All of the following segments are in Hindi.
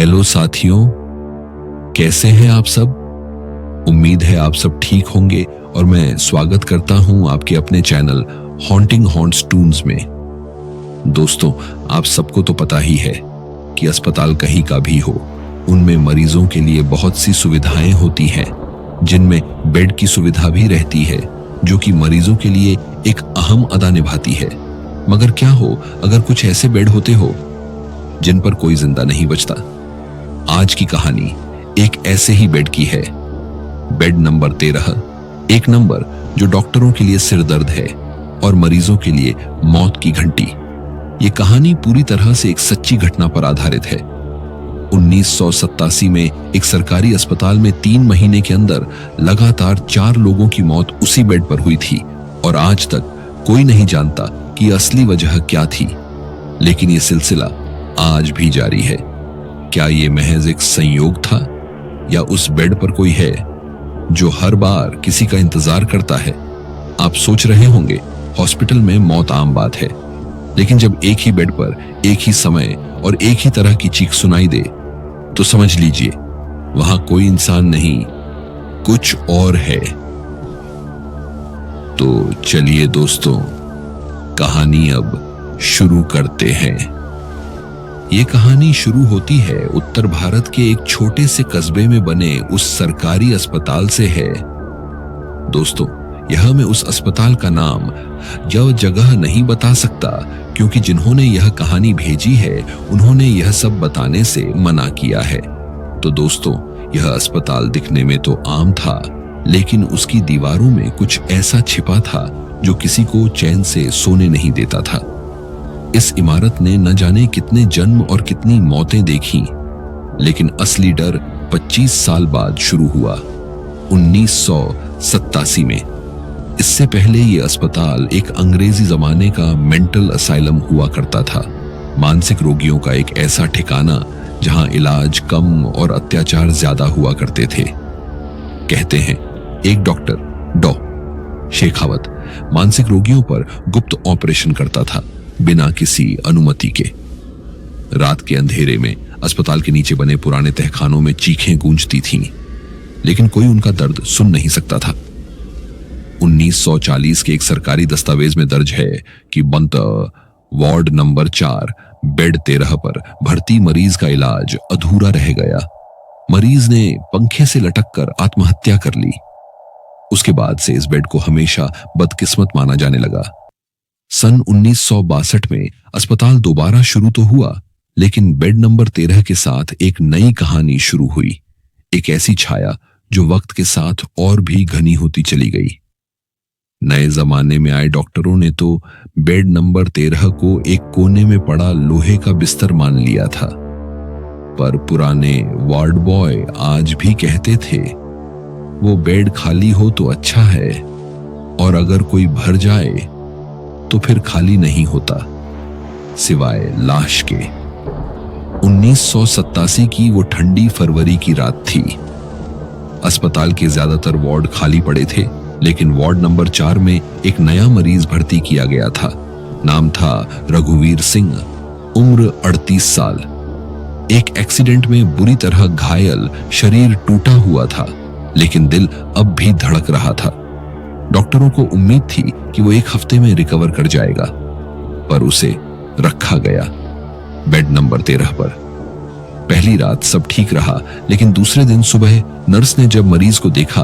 हेलो साथियों, कैसे हैं आप सब। उम्मीद है आप सब ठीक होंगे और मैं स्वागत करता हूं आपके अपने चैनल हॉन्टिंग हॉन्ट्स टून्स में। दोस्तों, आप सबको तो पता ही है कि अस्पताल कहीं का भी हो, उनमें मरीजों के लिए बहुत सी सुविधाएं होती हैं, जिनमें बेड की सुविधा भी रहती है, जो कि मरीजों के लिए एक अहम अदा निभाती है। मगर क्या हो अगर कुछ ऐसे बेड होते हो जिन पर कोई जिंदा नहीं बचता। आज की कहानी एक ऐसे ही बेड की है, बेड नंबर 13। एक नंबर जो डॉक्टरों के लिए सिरदर्द है और मरीजों के लिए मौत की घंटी। ये कहानी पूरी तरह से एक सच्ची घटना पर आधारित है। 1987 में एक सरकारी अस्पताल में 3 महीने के अंदर लगातार 4 लोगों की मौत उसी बेड पर हुई थी और आज तक कोई नहीं जानता कि असली वजह क्या थी। लेकिन ये सिलसिला आज भी जारी है। क्या ये महज एक संयोग था या उस बेड पर कोई है जो हर बार किसी का इंतजार करता है। आप सोच रहे होंगे हॉस्पिटल में मौत आम बात है, लेकिन जब एक ही बेड पर एक ही समय और एक ही तरह की चीख सुनाई दे तो समझ लीजिए वहां कोई इंसान नहीं, कुछ और है। तो चलिए दोस्तों, कहानी अब शुरू करते हैं। ये कहानी शुरू होती है उत्तर भारत के एक छोटे से कस्बे में बने उस सरकारी अस्पताल से है। दोस्तों, यह मैं उस अस्पताल का नाम या जगह नहीं बता सकता, क्योंकि जिन्होंने यह कहानी भेजी है उन्होंने यह सब बताने से मना किया है। तो दोस्तों, यह अस्पताल दिखने में तो आम था, लेकिन उसकी दीवारों में कुछ ऐसा छिपा था जो किसी को चैन से सोने नहीं देता था। इस इमारत ने न जाने कितने जन्म और कितनी मौतें देखी, लेकिन असली डर 25 साल बाद शुरू हुआ, 1987 में। इससे पहले यह अस्पताल एक अंग्रेजी जमाने का मेंटल असाइलम हुआ करता था, मानसिक रोगियों का एक ऐसा ठिकाना जहां इलाज कम और अत्याचार ज्यादा हुआ करते थे। कहते हैं एक डॉक्टर डॉ शेखावत मानसिक रोगियों पर गुप्त ऑपरेशन करता था, बिना किसी अनुमति के। रात के अंधेरे में अस्पताल के नीचे बने पुराने तहखानों में चीखें गूंजती थीं, लेकिन कोई उनका दर्द सुन नहीं सकता था। 1940 के एक सरकारी दस्तावेज में दर्ज है कि बंत वार्ड नंबर 4 बेड 13 पर भर्ती मरीज का इलाज अधूरा रह गया। मरीज ने पंखे से लटककर आत्महत्या कर ली। उसके बाद से इस बेड को हमेशा बदकिस्मत माना जाने लगा। सन 1962 में अस्पताल दोबारा शुरू तो हुआ, लेकिन बेड नंबर 13 के साथ एक नई कहानी शुरू हुई, एक ऐसी छाया जो वक्त के साथ और भी घनी होती चली गई। नए जमाने में आए डॉक्टरों ने तो बेड नंबर 13 को एक कोने में पड़ा लोहे का बिस्तर मान लिया था, पर पुराने वार्ड बॉय आज भी कहते थे वो बेड खाली हो तो अच्छा है, और अगर कोई भर जाए तो फिर खाली नहीं होता, सिवाय लाश के। 1987 की वो ठंडी फरवरी की रात थी। अस्पताल के ज्यादातर वार्ड खाली पड़े थे, लेकिन वार्ड नंबर 4 में एक नया मरीज भर्ती किया गया था। नाम था रघुवीर सिंह, उम्र 38 साल। एक एक्सीडेंट में बुरी तरह घायल, शरीर टूटा हुआ था, लेकिन दिल अब भी धड़क रहा था। डॉक्टरों को उम्मीद थी कि वो 1 हफ्ते में रिकवर कर जाएगा, पर उसे रखा गया बेड नंबर 13 पर। पहली रात सब ठीक रहा, लेकिन दूसरे दिन सुबह नर्स ने जब मरीज को देखा,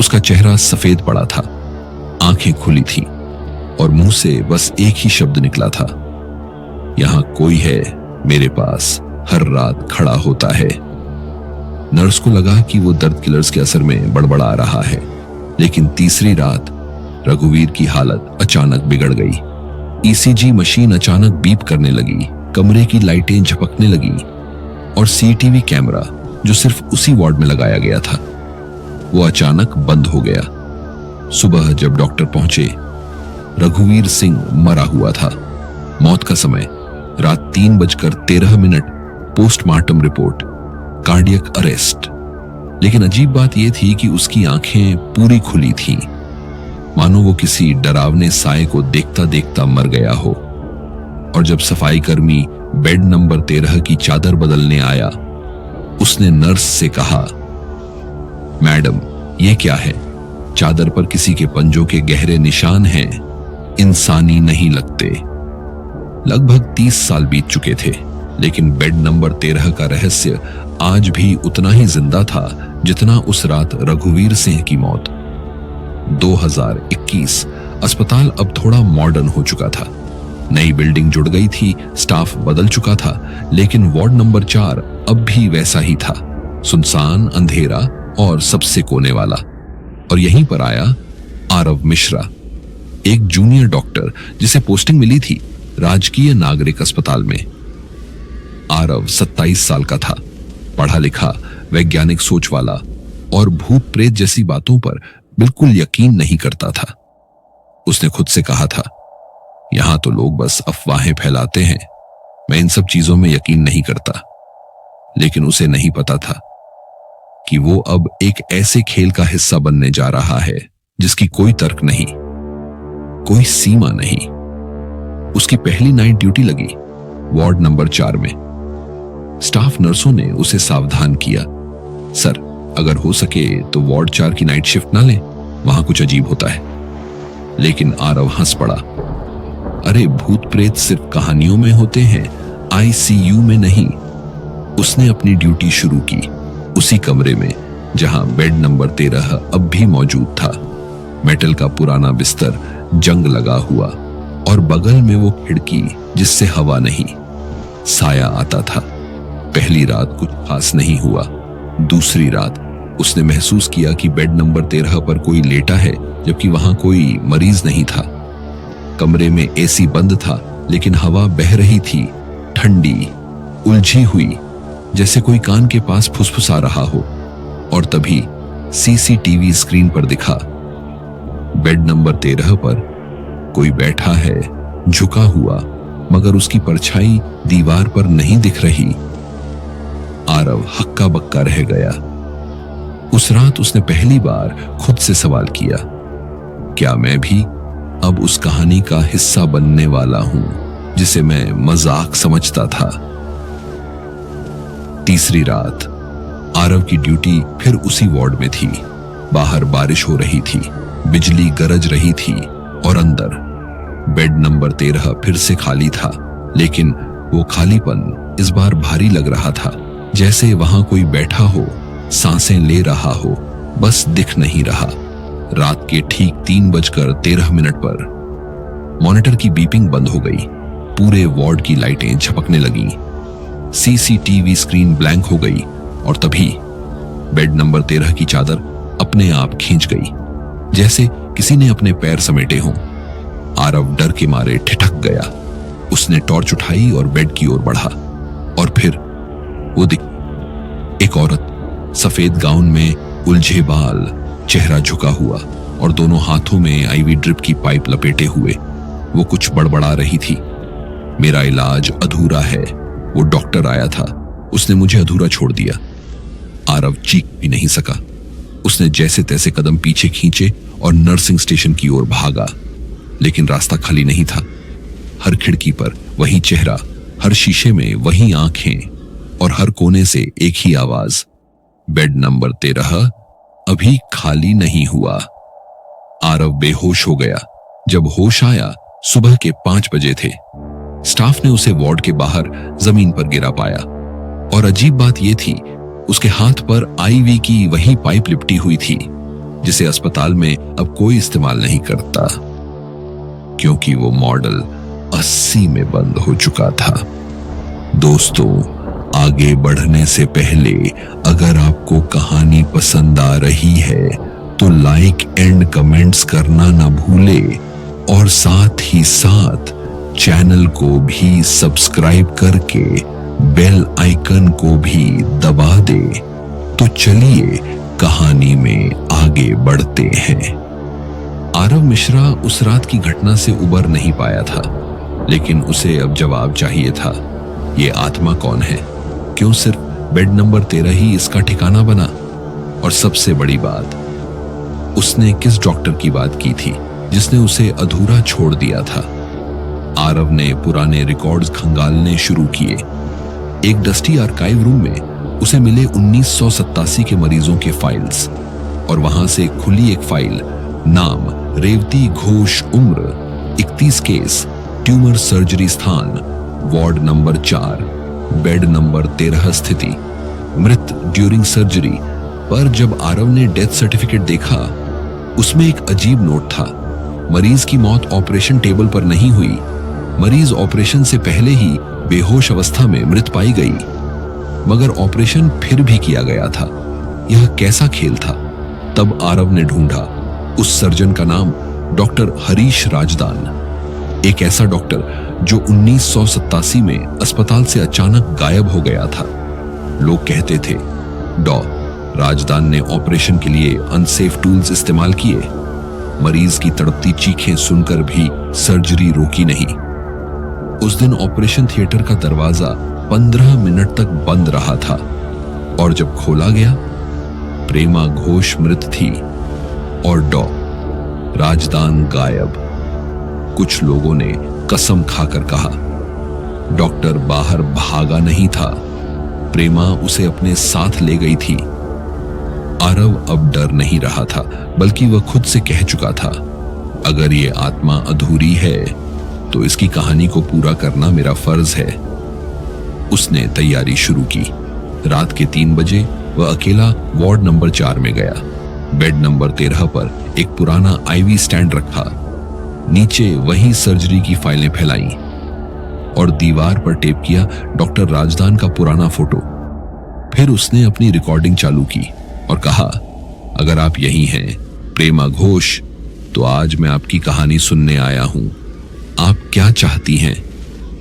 उसका चेहरा सफेद पड़ा था, आंखें खुली थीं और मुंह से बस एक ही शब्द निकला था, यहां कोई है मेरे पास, हर रात खड़ा होता है। नर्स को लगा कि वो दर्द किलर्स के असर में बड़बड़ा रहा है, लेकिन तीसरी रात रघुवीर की हालत अचानक बिगड़ गई। ईसीजी मशीन अचानक बीप करने लगी, कमरे की लाइटें झपकने लगी और सीसीटीवी कैमरा जो सिर्फ उसी वार्ड में लगाया गया था, वो अचानक बंद हो गया। सुबह जब डॉक्टर पहुंचे, रघुवीर सिंह मरा हुआ था। मौत का समय रात 3:13, पोस्टमार्टम रिपोर्ट कार्डियक अरेस्ट। लेकिन अजीब बात यह थी कि उसकी आंखें पूरी खुली थीं, मानो वो किसी डरावने साए को देखता देखता मर गया हो। और जब सफाई कर्मी बेड नंबर 13 की चादर बदलने आया उसने नर्स से कहा, मैडम, ये क्या है? चादर पर किसी के पंजों के गहरे निशान हैं, इंसानी नहीं लगते। लगभग 30 साल बीत चुके थे, लेकिन बेड नंबर 13 का रहस्य आज भी उतना ही जिंदा था जितना उस रात रघुवीर सिंह की मौत। 2021 अस्पताल अब थोड़ा मॉडर्न हो चुका था। नई बिल्डिंग जुड़ गई थी, स्टाफ बदल चुका था, लेकिन वार्ड नंबर 4 अब भी वैसा ही था, सुनसान, अंधेरा और सबसे कोने वाला। और यहीं पर आया आरव मिश्रा, एक जूनियर डॉक्टर जिसे पोस्टिंग मिली थी राजकीय नागरिक अस्पताल में। आरव 27 साल का था, पढ़ा लिखा, वैज्ञानिक सोच वाला और भूत प्रेत जैसी बातों पर बिल्कुल यकीन नहीं करता था। उसने खुद से कहा था, यहां तो लोग बस अफवाहें फैलाते हैं, मैं इन सब चीजों में यकीन नहीं करता। लेकिन उसे नहीं पता था कि वो अब एक ऐसे खेल का हिस्सा बनने जा रहा है जिसकी कोई तर्क नहीं, कोई सीमा नहीं। उसकी पहली नाइट ड्यूटी लगी वार्ड नंबर 4 में। स्टाफ नर्सों ने उसे सावधान किया, सर, अगर हो सके तो वार्ड 4 की नाइट शिफ्ट ना लें, वहां कुछ अजीब होता है। लेकिन आरव हंस पड़ा, अरे भूत प्रेत सिर्फ कहानियों में होते हैं, आईसीयू में नहीं। उसने अपनी ड्यूटी शुरू की उसी कमरे में जहां बेड नंबर 13 अब भी मौजूद था। मेटल का पुराना बिस्तर, जंग लगा हुआ और बगल में वो खिड़की जिससे हवा नहीं, साया आता था। पहली रात कुछ खास नहीं हुआ। दूसरी रात उसने महसूस किया कि बेड नंबर 13 पर कोई लेटा है, जबकि वहां कोई मरीज नहीं था। कमरे में एसी बंद था, लेकिन हवा बह रही थी, ठंडी, उलझी हुई, जैसे कोई कान के पास फुसफुसा रहा हो। और तभी सीसीटीवी स्क्रीन पर दिखा, बेड नंबर 13 पर कोई बैठा है, झुका हुआ, मगर उसकी परछाई दीवार पर नहीं दिख रही। आरव हक्का बक्का रह गया। उस रात उसने पहली बार खुद से सवाल किया, क्या मैं भी अब उस कहानी का हिस्सा बनने वाला हूं जिसे मैं मजाक समझता था? तीसरी रात आरव की ड्यूटी फिर उसी वार्ड में थी। बाहर बारिश हो रही थी, बिजली गरज रही थी और अंदर बेड नंबर 13 फिर से खाली था। लेकिन वो खालीपन इस बार भारी लग रहा था, जैसे वहां कोई बैठा हो, सांसें ले रहा हो, बस दिख नहीं रहा। रात के ठीक 3:13 पर मॉनिटर की बीपिंग बंद हो गई। पूरे वार्ड की लाइटें झपकने लगीं। सीसीटीवी स्क्रीन ब्लैंक हो गई और तभी बेड नंबर 13 की चादर अपने आप खींच गई, जैसे किसी ने अपने पैर समेटे हों। आरव डर के मारे ठिठक गया। उसने टॉर्च उठाई और बेड की ओर बढ़ा और फिर वो एक औरत, सफेद गाउन में, उलझे बाल, चेहरा झुका हुआ और दोनों हाथों में आईवी ड्रिप की पाइप लपेटे हुए। वो कुछ बड़बड़ा रही थी। मेरा इलाज अधूरा है, वो डॉक्टर आया था, उसने मुझे अधूरा छोड़ दिया। आरव चीख भी नहीं सका। उसने जैसे तैसे कदम पीछे खींचे और नर्सिंग स्टेशन की ओर भागा। लेकिन रास्ता खाली नहीं था। हर खिड़की पर वही चेहरा, हर शीशे में वही आंखें और हर कोने से एक ही आवाज, बेड नंबर 13 अभी खाली नहीं हुआ। आरव बेहोश हो गया। जब होश आया, सुबह के 5 बजे थे। स्टाफ ने उसे वार्ड के बाहर जमीन पर गिरा पाया और अजीब बात यह थी, उसके हाथ पर आईवी की वही पाइप लिपटी हुई थी जिसे अस्पताल में अब कोई इस्तेमाल नहीं करता, क्योंकि वो मॉडल 80 में बंद हो चुका था। दोस्तों, आगे बढ़ने से पहले अगर आपको कहानी पसंद आ रही है तो लाइक एंड कमेंट्स करना ना भूले और साथ ही साथ चैनल को भी सब्सक्राइब करके बेल आइकन को भी दबा दे। तो चलिए कहानी में आगे बढ़ते हैं। आरव मिश्रा उस रात की घटना से उबर नहीं पाया था, लेकिन उसे अब जवाब चाहिए था। ये आत्मा कौन है? क्यों सिर्फ बेड नंबर 13 ही इसका ठिकाना बना? और सबसे बड़ी बात, उसने किस डॉक्टर की बात की थी जिसने उसे अधूरा छोड़ दिया था? आरव ने पुराने रिकॉर्ड्स खंगालने शुरू किए। एक डस्टी आर्काइव रूम में उसे मिले 1987 के मरीजों के फाइल्स और वहां से खुली एक फाइल, नाम रेवती घोष, उम्र 31 केस, ट्यूमर सर्जरी स्थान वार्ड नंबर 4, बेड नंबर 13 स्थिति, मृत ड्यूरिंग सर्जरी। पर जब आरव ने डेथ सर्टिफिकेट देखा, उसमें एक अजीब नोट था। मरीज की मौत ऑपरेशन टेबल पर नहीं हुई, मरीज ऑपरेशन से पहले ही बेहोश अवस्था में मृत पाई गई, मगर ऑपरेशन फिर भी किया गया था। यह कैसा खेल था? तब आरव ने ढूंढा उस सर्जन का नाम, डॉक्टर हरीश राजदान, एक ऐसा डॉक्टर जो 1987 में अस्पताल से अचानक गायब हो गया था। लोग कहते थे डॉ राजदान ने ऑपरेशन के लिए अनसेफ टूल्स इस्तेमाल किए। मरीज की तड़पती चीखें सुनकर भी सर्जरी रोकी नहीं। उस दिन ऑपरेशन थिएटर का दरवाजा 15 मिनट तक बंद रहा था और जब खोला गया, प्रेमा घोष मृत थी और डॉ राजदान गायब। कुछ लोगों ने कसम खाकर कहा, डॉक्टर बाहर भागा नहीं था, प्रेमा उसे अपने साथ ले गई थी। आरव अब डर नहीं रहा था, बल्कि वह खुद से कह चुका था, अगर ये आत्मा अधूरी है तो इसकी कहानी को पूरा करना मेरा फर्ज है। उसने तैयारी शुरू की। रात के 3 बजे वह अकेला वार्ड नंबर 4 में गया। बेड नंबर 13 पर एक पुराना आईवी स्टैंड रखा, नीचे वही सर्जरी की फाइलें फैलाई और दीवार पर टेप किया डॉक्टर राजदान का पुराना फोटो। फिर उसने अपनी रिकॉर्डिंग चालू की और कहा, अगर आप यही हैं प्रेमा घोष, तो आज मैं आपकी कहानी सुनने आया हूं। आप क्या चाहती हैं?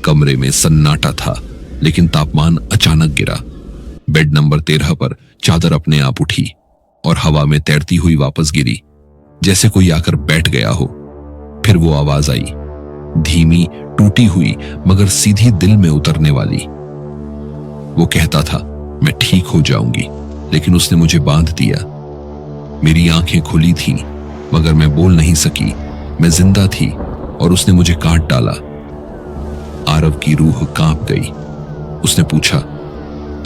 कमरे में सन्नाटा था, लेकिन तापमान अचानक गिरा। बेड नंबर 13 पर चादर अपने आप उठी और हवा में तैरती हुई वापस गिरी, जैसे कोई आकर बैठ गया हो। फिर वो आवाज आई, धीमी, टूटी हुई, मगर सीधी दिल में उतरने वाली। वो कहता था, मैं ठीक हो जाऊंगी, लेकिन उसने मुझे बांध दिया। मेरी आंखें खुली थीं, मगर मैं बोल नहीं सकी। मैं जिंदा थी और उसने मुझे काट डाला। आरव की रूह कांप गई। उसने पूछा,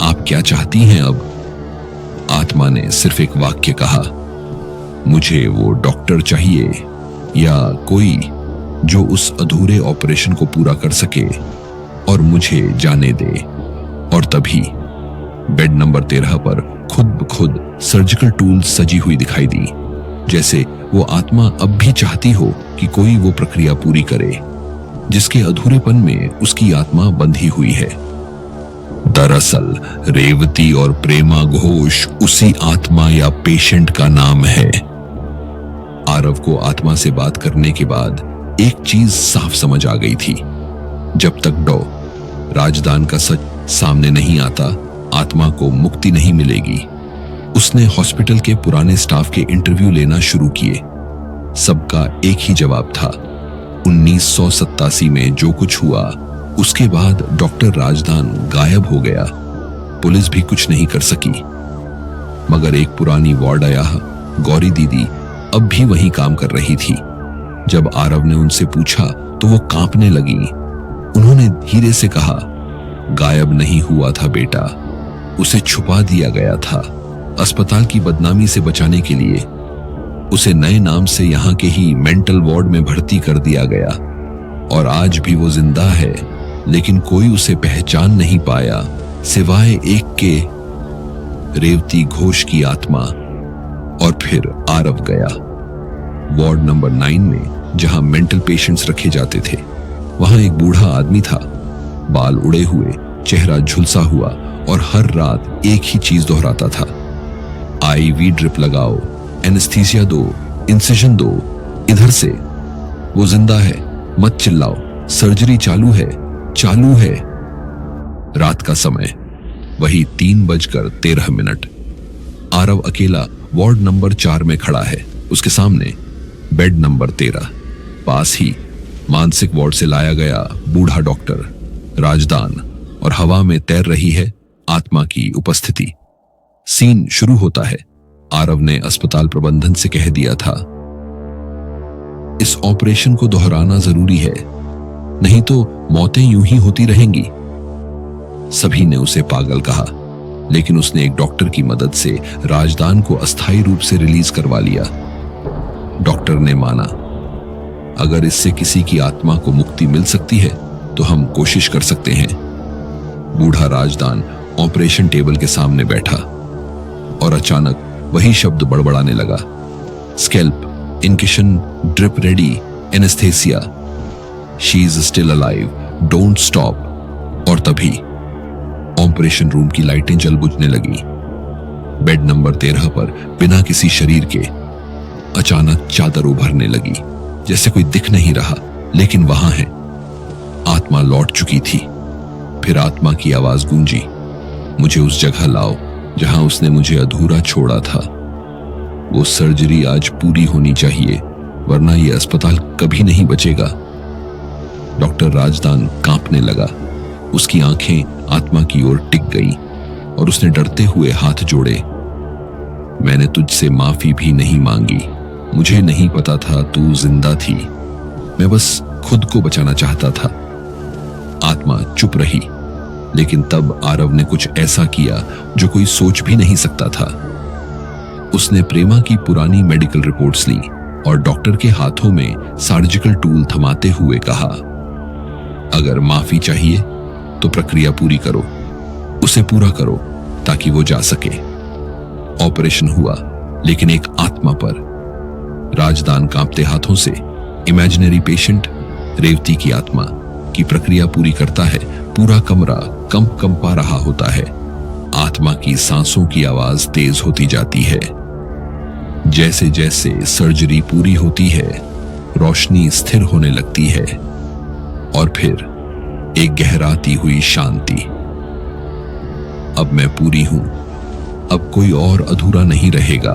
आप क्या चाहती हैं अब? आत्मा ने सिर्फ एक वाक्य कहा, मुझे वो डॉक्टर चाहिए या कोई जो उस अधूरे ऑपरेशन को पूरा कर सके और मुझे जाने दे। और तभी बेड नंबर 13 पर खुद ब खुद सर्जिकल टूल्स सजी हुई दिखाई दी, जैसे वो आत्मा अब भी चाहती हो कि कोई वो प्रक्रिया पूरी करे जिसके अधूरेपन में उसकी आत्मा बंधी हुई है। दरअसल रेवती और प्रेमा घोष उसी आत्मा या पेशेंट का नाम है। आरव को आत्मा से बात करने के बाद एक चीज साफ समझ आ गई थी, जब तक डॉ राजदान का सच सामने नहीं आता, आत्मा को मुक्ति नहीं मिलेगी। उसने हॉस्पिटल के पुराने स्टाफ के इंटरव्यू लेना शुरू किए। सबका एक ही जवाब था, 1987 में जो कुछ हुआ उसके बाद डॉक्टर राजदान गायब हो गया। पुलिस भी कुछ नहीं कर सकी। मगर एक पुरानी वार्ड आया, गौरी दीदी अब भी वहीं काम कर रही थी। जब आरव ने उनसे पूछा तो वो कांपने लगी। उन्होंने धीरे से कहा, गायब नहीं हुआ था बेटा, उसे छुपा दिया गया था अस्पताल की बदनामी से बचाने के लिए। उसे नए नाम से यहाँ के ही मेंटल वार्ड में भर्ती कर दिया गया और आज भी वो जिंदा है, लेकिन कोई उसे पहचान नहीं पाया सिवाय एक के, रेवती घोष की आत्मा। और फिर आरव गया। वार्ड नंबर 9 में जहां मेंटल पेशेंट्स रखे जाते थे, वहां एक बूढ़ा आदमी था, बाल उड़े हुए, चेहरा झुलसा हुआ और हर रात एक ही चीज दोहराता था, आईवी ड्रिप लगाओ, एनेस्थीसिया दो, इंसिजन दो, इधर से। वो जिंदा है, मत चिल्लाओ, सर्जरी चालू है, चालू है। रात का समय, वही 3:13। आरव अकेला वार्ड नंबर 4 में खड़ा है। उसके सामने बेड नंबर 13, पास ही मानसिक वार्ड से लाया गया बूढ़ा डॉक्टर राजदान, और हवा में तैर रही है आत्मा की उपस्थिति। सीन शुरू होता है। आरव ने अस्पताल प्रबंधन से कह दिया था, इस ऑपरेशन को दोहराना जरूरी है, नहीं तो मौतें यूं ही होती रहेंगी। सभी ने उसे पागल कहा, लेकिन उसने एक डॉक्टर की मदद से राजदान को अस्थायी रूप से रिलीज करवा लिया। डॉक्टर ने माना, अगर इससे किसी की आत्मा को मुक्ति मिल सकती है तो हम कोशिश कर सकते हैं। बूढ़ा राजदान ऑपरेशन टेबल के सामने बैठा और अचानक वही शब्द बड़बड़ाने लगा, scalp, incision, drip ready, anaesthesia, she is still alive, don't stop. और तभी ऑपरेशन रूम की लाइटें जल बुझने लगी। बेड नंबर 13 पर बिना किसी शरीर के अचानक चादर उभरने लगी, जैसे कोई दिख नहीं रहा, लेकिन वहां है। आत्मा लौट चुकी थी। फिर आत्मा की आवाज गूंजी, मुझे उस जगह लाओ जहां उसने मुझे अधूरा छोड़ा था। वो सर्जरी आज पूरी होनी चाहिए, वरना ये अस्पताल कभी नहीं बचेगा। डॉक्टर राजदान कांपने लगा। उसकी आंखें आत्मा की ओर टिक गई और उसने डरते हुए हाथ जोड़े। मैंने तुझसे माफी भी नहीं मांगी, मुझे नहीं पता था तू जिंदा थी, मैं बस खुद को बचाना चाहता था। आत्मा चुप रही, लेकिन तब आरव ने कुछ ऐसा किया जो कोई सोच भी नहीं सकता था। उसने प्रेमा की पुरानी मेडिकल रिपोर्ट्स ली और डॉक्टर के हाथों में सर्जिकल टूल थमाते हुए कहा, अगर माफी चाहिए तो प्रक्रिया पूरी करो, उसे पूरा करो ताकि वो जा सके। ऑपरेशन हुआ, लेकिन एक आत्मा पर। राजदान कांपते हाथों से इमेजिनरी पेशेंट रेवती की आत्मा की प्रक्रिया पूरी करता है। पूरा कमरा कंपा रहा होता है। आत्मा की सांसों की आवाज तेज होती जाती है। जैसे जैसे सर्जरी पूरी होती है, रोशनी स्थिर होने लगती है और फिर एक गहराती हुई शांति। अब मैं पूरी हूं, अब कोई और अधूरा नहीं रहेगा।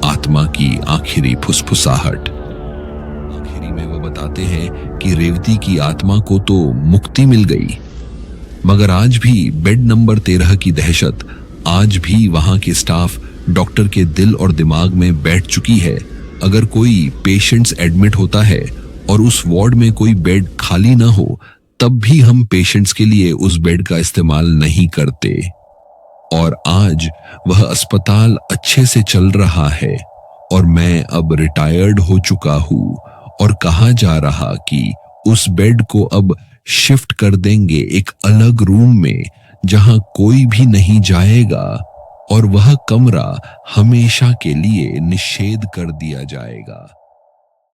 आत्मा की आखिरी फुसफुसाहट। आखिरी में वो बताते हैं कि रेवती की आत्मा को तो मुक्ति मिल गई, मगर आज भी बेड नंबर 13 की दहशत आज भी वहां के स्टाफ डॉक्टर के दिल और दिमाग में बैठ चुकी है। अगर कोई पेशेंट्स एडमिट होता है और उस वार्ड में कोई बेड खाली ना हो, तब भी हम पेशेंट्स के लिए उस बेड का इस्तेमाल नहीं करते। और आज वह अस्पताल अच्छे से चल रहा है और मैं अब रिटायर्ड हो चुका हूं और कहा जा रहा कि उस बेड को अब शिफ्ट कर देंगे एक अलग रूम में जहां कोई भी नहीं जाएगा और वह कमरा हमेशा के लिए निषेध कर दिया जाएगा।